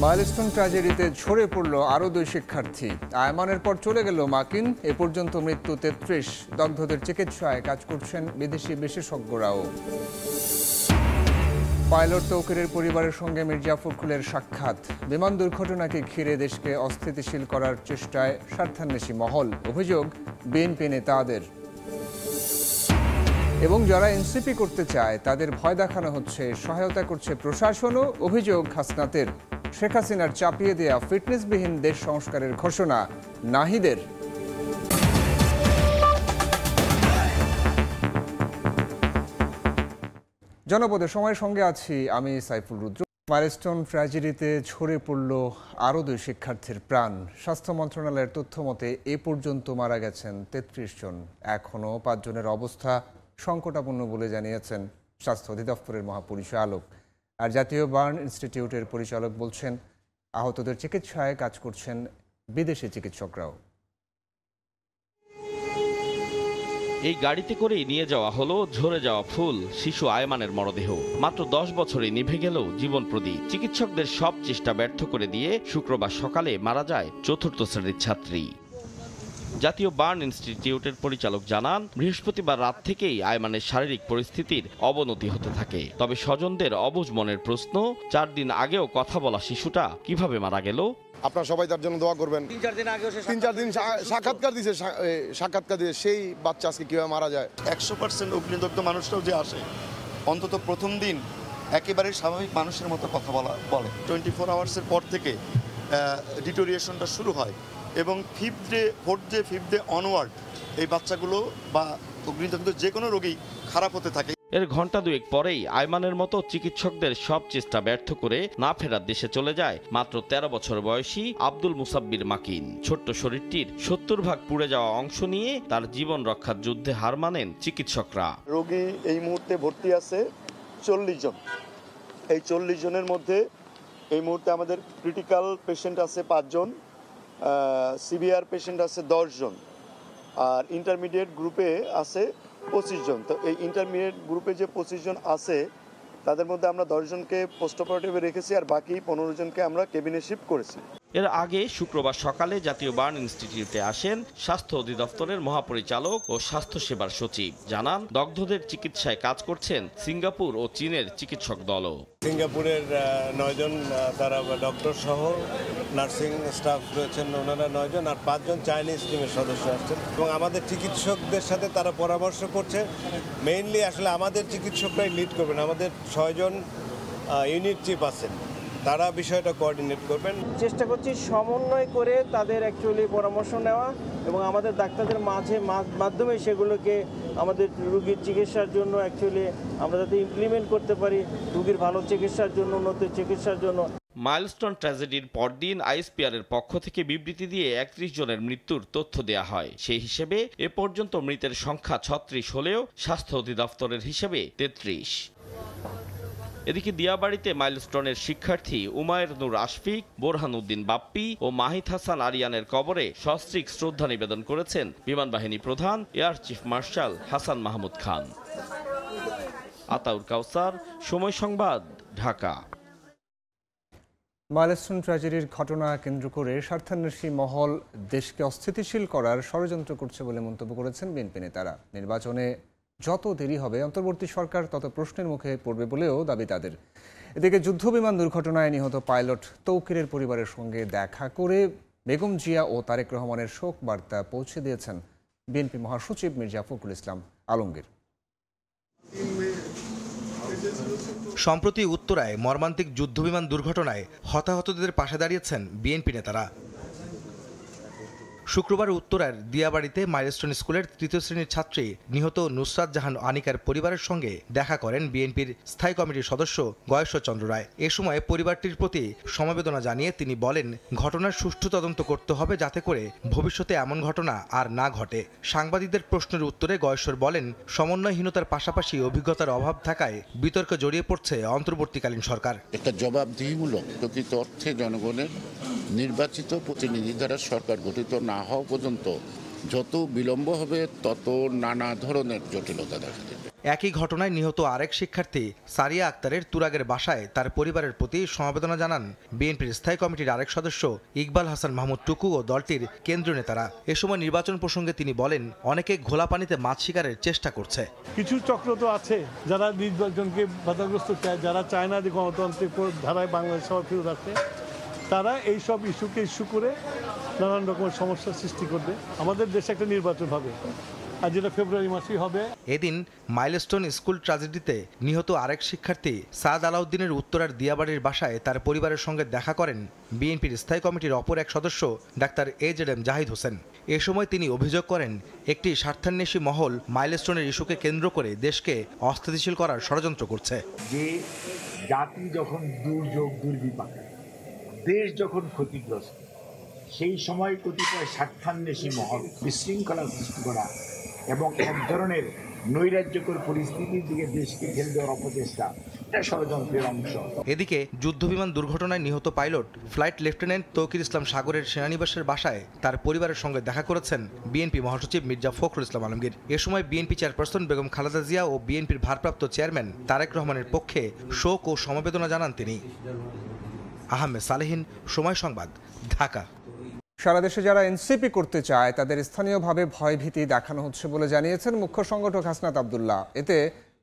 Milestone ট্র্যাজেডিতে ঝরে পড়ল আরও 2 শিক্ষার্থী। আয়মানের পর চলে গেল মাকিন। এ পর্যন্ত মৃত্যু 33। দগ্ধদের চিকিৎসায় কাজ করছেন বিদেশি বিশেষজ্ঞরাও। পাইলট তৌকিরের পরিবারের সঙ্গে মির্জা ফখরুলের সাক্ষাৎ। বিমান দুর্ঘটনাকে ঘিরে দেশকে অস্থিতিশীল করার চেষ্টায় স্বার্থান্বেষী মহল। অভিযোগ বিএনপি নেতাদের। এবং যারা এনসিপি করতে চায় তাদের ভয় দেখানো হচ্ছে, সহায়তা করছে প্রশাসনও। অভিযোগ হাসনাতের। শেখ হাসিনার চাপিয়ে দেয়া ফিটনেসবিহীন দেশ সংস্কারের ঘোষণা নাহিদের। জনপদে সময়ের সঙ্গে আছি আমি সাইফুল রুদ্র। মাইলস্টোন ট্র্যাজেডিতে ঝরে পড়ল আরও 2 শিক্ষার্থীর প্রাণ। স্বাস্থ্য মন্ত্রণালয়ের তথ্য মতে এ পর্যন্ত মারা গেছেন 33 জন। এখনও 5 জনের অবস্থা সংকটাপন্ন বলে জানিয়েছেন স্বাস্থ্য অধিদপ্তরের মহাপরিচালক। আর জাতীয় বার্ন ইনস্টিটিউটের পরিচালক বলছেন, আহতদের চিকিৎসায় কাজ করছেন বিদেশি চিকিৎসকরাও। এই গাড়িতে করেই নিয়ে যাওয়া হলো ঝরে যাওয়া ফুল শিশু আয়মানের মরদেহ। মাত্র 10 বছরে নিভে গেল জীবন প্রদীপ। চিকিৎসকদের সব চেষ্টা ব্যর্থ করে দিয়ে শুক্রবার সকালে মারা যায় 4র্থ শ্রেণীর ছাত্রী। জাতীয় বার্ন ইনস্টিটিউটের পরিচালক জানান, বৃহস্পতিবার রাত থেকেই আয়মানের শারীরিক পরিস্থিতির অবনতি হতে থাকে। তবে স্বজনদের অবুঝ মনের প্রশ্ন, 4 দিন আগেও কথা বলা শিশুটা কিভাবে মারা গেল। আপনারা সবাই তার জন্য দোয়া করবেন। 3-4 দিন সাক্ষাৎকার দিয়েছে সেই বাচ্চা আজকে কিভাবে মারা যায়। 100% অগ্নিদগ্ধ মানুষটাও যে আসে, অন্তত প্রথম দিন একেবারে স্বাভাবিক মানুষের মতো কথা বলে। 24 আওয়ার্সের পর থেকে ডিটোরিয়েশনটা শুরু হয় এবং 4th ডে অনওয়ার্ড এই বাচ্চাগুলো বা অগ্নিদগ্ধ যে কোনো রোগী খারাপ হতে থাকে। এর ঘণ্টা 2 পরেই আয়মানের মতো চিকিৎসকদের সব চেষ্টা ব্যর্থ করে না ফেরার দেশে চলে যায় মাত্র 13 বছর বয়সী আব্দুল মুসাব্বির মাকিন। ছোট্ট শরীরটির 70% পুড়ে যাওয়া অংশ নিয়ে তার জীবন রক্ষার যুদ্ধে হার মানেন চিকিৎসকরা। রোগী এই মুহূর্তে ভর্তি আছে 40 জন। এই 40 জনের মধ্যে এই মুহূর্তে আমাদের ক্রিটিক্যাল পেশেন্ট আছে 5 জন, সিভিয়ার পেশেন্ট আছে 10 জন, আর ইন্টারমিডিয়েট গ্রুপে আছে 25 জন। তো এই ইন্টারমিডিয়েট গ্রুপে যে 25 জন আছে তাদের মধ্যে আমরা 10 জনকে পোস্ট অপারেটিভে রেখেছি আর বাকি 15 জনকে আমরা কেবিনে শিফট করেছি। এর আগে শুক্রবার সকালে জাতীয় বার্ন ইনস্টিটিউটে আসেন স্বাস্থ্য অধিদপ্তরের মহাপরিচালক ও স্বাস্থ্যসেবার সচিব। জানান, দগ্ধদের চিকিৎসায় কাজ করছেন সিঙ্গাপুর ও চীনের চিকিৎসক দলও। সিঙ্গাপুরের 9 জন, তারা ডক্টর সহ নার্সিং স্টাফ রয়েছেন, ওনারা 9 জন, আর 5 জন চাইনিজ টিমের সদস্য আসছেন এবং আমাদের চিকিৎসকদের সাথে তারা পরামর্শ করছে। মেইনলি আসলে আমাদের চিকিৎসকরাই লিড করবেন। আমাদের 6 জন ইউনিট চিফ আছেন, তারা বিষয়টা কোঅর্ডিনেট করবেন। চেষ্টা করছি সমন্বয় করে তাদের অ্যাকচুয়ালি পরামর্শ নেওয়া এবং আমাদের ডাক্তারদের মাধ্যমে সেগুলোকে আমাদের রোগীর চিকিৎসার জন্য অ্যাকচুয়ালি আমরা যাতে ইমপ্লিমেন্ট করতে পারি, রোগীর ভালো চিকিৎসার জন্য, উন্নত চিকিৎসার জন্য। মাইলস্টোন ট্র্যাজেডির পরদিন আইএসপিআরের পক্ষ থেকে বিবৃতি দিয়ে 31 জনের মৃত্যুর তথ্য দেয়া হয়। সেই হিসেবে এ পর্যন্ত মৃতের সংখ্যা 36 হলেও স্বাস্থ্য অধিদপ্তরের হিসেবে 33। এদিকে দিয়াবাড়িতে মাইলস্টোনের শিক্ষার্থী উমায়ের নূর আশফিক, বোরহান উদ্দিন বাপ্পি ও মাহিদ হাসান আরিয়ানের কবরে সস্ত্রীক শ্রদ্ধা নিবেদন করেছেন বিমান বাহিনী প্রধান air chief marshal Hasan Mahmud Khan. Ataur Kawsar, Somoy Sangbad, Dhaka. Milestone ট্র্যাজেডির ঘটনা কেন্দ্র করে স্বার্থান্বেষী মহল দেশকে অস্থিতিশীল করার ষড়যন্ত্র করছে বলে মন্তব্য করেছেন বিএনপি নেতারা। নির্বাচনে যত দেরি হবে অন্তর্বর্তী সরকার তত প্রশ্নের মুখে পড়বে বলেও দাবি তাদের। এদিকে যুদ্ধবিমান দুর্ঘটনায় নিহত পাইলট তৌকিরের পরিবারের সঙ্গে দেখা করে বেগম জিয়া ও তারেক রহমানের শোক বার্তা পৌঁছে দিয়েছেন বিএনপি মহাসচিব মির্জা ফখরুল ইসলাম আলমগীর। সম্প্রতি উত্তরায় মর্মান্তিক যুদ্ধবিমান দুর্ঘটনায় হতাহতদের পাশে দাঁড়িয়েছেন বিএনপি নেতারা। শুক্রবার উত্তরার দিয়াবাড়িতে মাইলস্টোন স্কুলের 3য় শ্রেণীর ছাত্রী নিহত নুসরাত জাহান আনিকার পরিবারের সঙ্গে দেখা করেন বিএনপির স্থায়ী কমিটির সদস্য গয়েশ্বর চন্দ্র রায়। এ সময় পরিবারটির প্রতি সমবেদনা জানিয়ে তিনি বলেন, ঘটনার সুষ্ঠু তদন্ত করতে হবে যাতে করে ভবিষ্যতে এমন ঘটনা আর না ঘটে। সাংবাদিকদের প্রশ্নের উত্তরে গয়েশ্বর বলেন, সমন্বয়হীনতার পাশাপাশি অভিজ্ঞতার অভাব থাকায় বিতর্কে জড়িয়ে পড়ছে অন্তর্বর্তীকালীন সরকার। একটা জবাবদিহিমূলক প্রকৃত অর্থে জনগণের নির্বাচিত প্রতিনিধি দ্বারা সরকার গঠিত না হওয়া পর্যন্ত যত বিলম্ব হবে তত নানা ধরনের জটিলতা দেখা দেবে। একই ঘটনায় নিহত আরেক শিক্ষার্থী সারিয়া আক্তারের তুরাগের বাসায় তার পরিবারের প্রতি সমবেদনা জানান বিএনপির স্থায়ী কমিটির আরেক সদস্য ইকবাল হাসান মাহমুদ টুকু ও দলটির কেন্দ্রীয় নেতারা। এ সময় নির্বাচন প্রসঙ্গে তিনি বলেন, অনেকে ঘোলা পানিতে মাছ শিকারের চেষ্টা করছে। কিছু চক্র তো আছে যারা নির্বাচনকে বাধাগ্রস্ত চায়, যারা চায় না যে গণতান্ত্রিক ধারায় বাংলাদেশ সবার ফিরত আসছে, তারা এইসব ইস্যু করে নানান রকমের সমস্যার সৃষ্টি করবে। আমাদের দেশে একটা নির্বাচন হবে, আর যেটা ফেব্রুয়ারি মাসেই হবে। এদিন মাইলস্টোন স্কুল ট্র্যাজেডিতে নিহত আরেক শিক্ষার্থী সাদ আলাউদ্দিনের উত্তরার দিয়াবাড়ির বাসায় তার পরিবারের সঙ্গে দেখা করেন বিএনপির স্থায়ী কমিটির অপর এক সদস্য ডাক্তার AZM জাহিদ হোসেন। এ সময় তিনি অভিযোগ করেন, একটি স্বার্থান্বেষী মহল মাইলস্টোনের ইস্যুকে কেন্দ্র করে দেশকে অস্থিতিশীল করার ষড়যন্ত্র করছে। যে জাতি যখন দুর্যোগ দুর্বিপাক, দেশ যখন ক্ষতিগ্রস্ত, সেই সময় কতিপয় স্বার্থান্বেষী মহল বিশৃঙ্খলা সৃষ্টি করা এবং এক ধরনের নৈরাজ্যকর পরিস্থিতির দিকে দেশকে ঠেলে দেওয়ার অপচেষ্টা, এটা ষড়যন্ত্রের অংশ। এদিকে যুদ্ধবিমান দুর্ঘটনায় নিহত পাইলট ফ্লাইট লেফটেন্যান্ট তৌকির ইসলাম সাগরের সেনানিবাসের বাসায় তার পরিবারের সঙ্গে দেখা করেছেন বিএনপি মহাসচিব মির্জা ফখরুল ইসলাম আলমগীর। এ সময় বিএনপি চেয়ারপারসন বেগম খালেদা জিয়া ও বিএনপির ভারপ্রাপ্ত চেয়ারম্যান তারেক রহমানের পক্ষে শোক ও সমবেদনা জানান তিনি। আহমেদ সালেহিন, সময় সংবাদ, ঢাকা। সারা দেশে যারা এনসিপি করতে চায় তাদের স্থানীয়ভাবে ভয়ভীতি দেখানো হচ্ছে বলে জানিয়েছেন মুখ্য সংগঠক হাসনাত আব্দুল্লাহ। এতে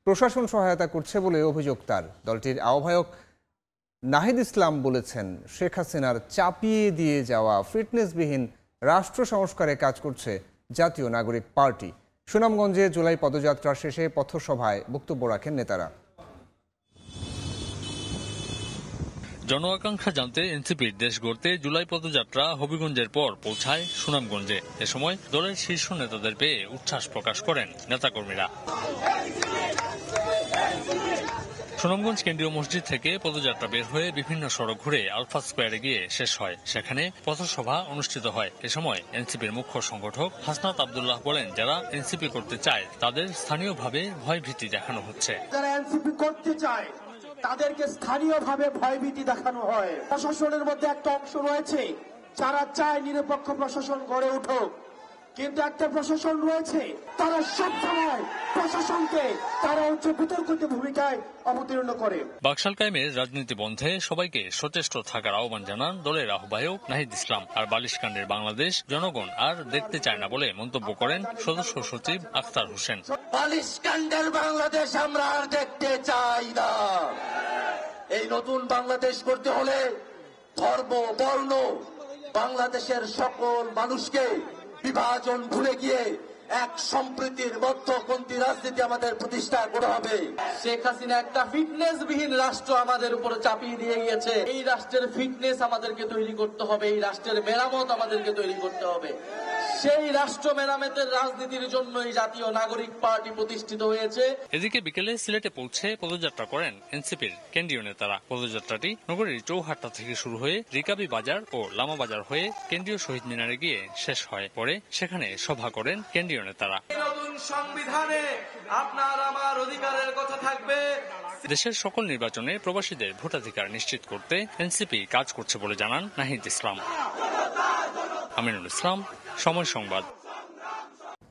প্রশাসন সহায়তা করছে বলে অভিযোগ তার। দলটির আহ্বায়ক নাহিদ ইসলাম বলেছেন, শেখ হাসিনার চাপিয়ে দিয়ে যাওয়া ফিটনেসবিহীন রাষ্ট্র সংস্কারে কাজ করছে জাতীয় নাগরিক পার্টি। সুনামগঞ্জে জুলাই পদযাত্রা শেষে পথসভায় বক্তব্য রাখেন নেতারা। জন আকাঙ্ক্ষা জানতে এনসিপির দেশ গড়তে জুলাই পদযাত্রা হবিগঞ্জের পর পৌঁছায় সুনামগঞ্জে। এ সময় দলের শীর্ষ নেতাদের পেয়ে উচ্ছ্বাস প্রকাশ করেন নেতাকর্মীরা। সুনামগঞ্জ কেন্দ্রীয় মসজিদ থেকে পদযাত্রা বের হয়ে বিভিন্ন সড়ক ঘুরে আলফা স্কোয়ারে গিয়ে শেষ হয়। সেখানে পথসভা অনুষ্ঠিত হয়। এ সময় এনসিপির মুখ্য সংগঠক হাসনাত আব্দুল্লাহ বলেন, যারা এনসিপি করতে চায় তাদের স্থানীয়ভাবে ভয়ভীতি দেখানো হচ্ছে। যারা এনসিপি করতে চায় তাদেরকে স্থানীয়ভাবে ভয়ভীতি দেখানো হয়। প্রশাসনের মধ্যে একটা অংশ রয়েছে যারা চায় নিরপেক্ষ প্রশাসন গড়ে উঠুক, কিন্তু একটা প্রশাসন রয়েছে তারা সবসময় প্রশাসনকে তারা বিতর্কিত ভূমিকায় অবতীর্ণ করে। বাকশাল কায়েমের রাজনীতি বন্ধে সবাইকে সচেষ্ট থাকার আহ্বান জানান দলের আহ্বায়ক নাহিদ ইসলাম। আর বালিশকান্ডের বাংলাদেশ জনগণ আর দেখতে চায় না বলে মন্তব্য করেন সদস্য সচিব আখতার হোসেন। বালিশকান্ডের বাংলাদেশ আমরা আর দেখতে চাই না। এই নতুন বাংলাদেশ করতে হলে ধর্ম বর্ণ বাংলাদেশের সকল মানুষকে বিভাজন ভুলে গিয়ে এক সম্প্রীতির মধ্যপন্থী রাজনীতি আমাদের প্রতিষ্ঠা করা হবে। শেখ হাসিনা একটা ফিটনেসবিহীন রাষ্ট্র আমাদের উপর চাপিয়ে দিয়ে গিয়েছে। এই রাষ্ট্রের ফিটনেস আমাদেরকে তৈরি করতে হবে, এই রাষ্ট্রের মেরামত আমাদেরকে তৈরি করতে হবে। সেই রাষ্ট্র মেরামতের রাজনীতির জন্যই জাতীয় নাগরিক পার্টি প্রতিষ্ঠিত হয়েছে। এদিকে বিকেলে সিলেটে পৌঁছে পদযাত্রা করেন এনসিপির কেন্দ্রীয় নেতারা। পদযাত্রাটি নগরীর চৌহাট্টা থেকে শুরু হয়ে রিকাবি বাজার ও লামা বাজার হয়ে কেন্দ্রীয় শহীদ মিনারে গিয়ে শেষ হয়। পরে সেখানে সভা করেন কেন্দ্রীয় নেতারা। নতুন সংবিধানে আপনার আমার অধিকারের কথা থাকবে। দেশের সকল নির্বাচনে প্রবাসীদের ভোটাধিকার নিশ্চিত করতে এনসিপি কাজ করছে বলে জানান নাহিদ ইসলাম। আমিনুল ইসলাম, সময় সংবাদ।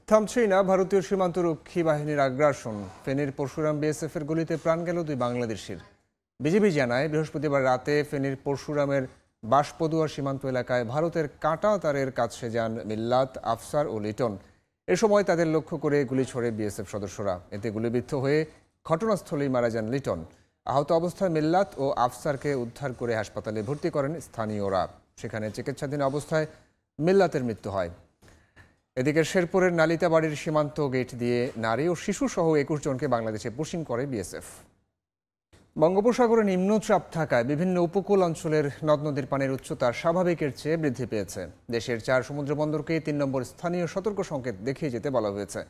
থামছেই না ভারতীয় সীমান্তরক্ষী বাহিনীর আগ্রাসন। ফেনীর পরশুরাম বিএসএফ এর গুলিতে প্রাণ গেল 2 বাংলাদেশির। বিজিবি জানায়, বৃহস্পতিবার রাতে ফেনীর পরশুরামের বাঁশপদুয়া সীমান্ত এলাকায় ভারতের কাঁটা তারের কাছে যান মিল্লাত, আফসার ও লিটন। এ সময় তাদের লক্ষ্য করে গুলি ছোড়ে বিএসএফ সদস্যরা। এতে গুলিবিদ্ধ হয়ে ঘটনাস্থলেই মারা যান লিটন। আহত অবস্থায় মিল্লাত ও আফসারকে উদ্ধার করে হাসপাতালে ভর্তি করেন স্থানীয়রা। সেখানে চিকিৎসাধীন অবস্থায় মিল্লাতের মৃত্যু হয়। এদিকে শেরপুরের নালিতাবাড়ির সীমান্ত গেট দিয়ে নারী ও শিশু সহ 21 জনকে বাংলাদেশে পুশিং করে বিএসএফ। বঙ্গোপসাগরে নিম্নচাপ থাকায় বিভিন্ন উপকূল অঞ্চলের নদ নদীর পানির উচ্চতা স্বাভাবিকের চেয়ে বৃদ্ধি পেয়েছে। দেশের 4 সমুদ্র বন্দরকে 3 নম্বর স্থানীয় সতর্ক সংকেত দেখিয়ে যেতে বলা হয়েছে।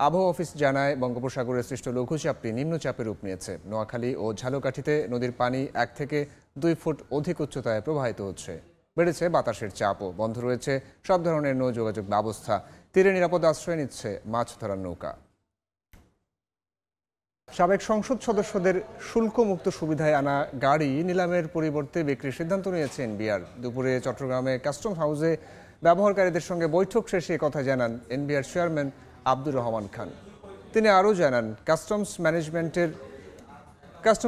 আবহাওয়া অফিস জানায়, বঙ্গোপসাগরে সৃষ্ট লঘুচাপটি নিম্নচাপের রূপ নিয়েছে। নোয়াখালী ও ঝালকাঠিতে নদীর পানি 1 থেকে 2 ফুট অধিক উচ্চতায় প্রবাহিত হচ্ছে। বেড়েছে বাতাসের চাপও। বন্ধ রয়েছে সব ধরনের নৌ যোগাযোগ ব্যবস্থা। তীরে নিরাপদ আশ্রয় নিচ্ছে মাছ ধরার নৌকা। সাবেক সংসদ সদস্যদের শুল্কমুক্ত সুবিধায় আনা গাড়ি নিলামের পরিবর্তে বিক্রির সিদ্ধান্ত নিয়েছে এনবিআর। দুপুরে চট্টগ্রামে কাস্টম হাউসে ব্যবহারকারীদের সঙ্গে বৈঠক শেষে কথা জানান এনবিআর চেয়ারম্যান আব্দুর রহমান খান। তিনি আরও জানান কাস্টম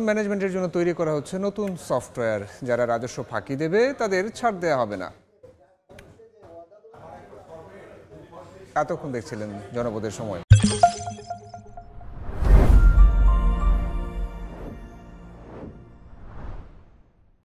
ম্যানেজমেন্টের জন্য তৈরি করা হচ্ছে নতুন সফটওয়্যার। যারা রাজস্ব ফাঁকি দেবে তাদের ছাড় দেওয়া হবে না। এতক্ষণ দেখছিলেন জনপদের সময়।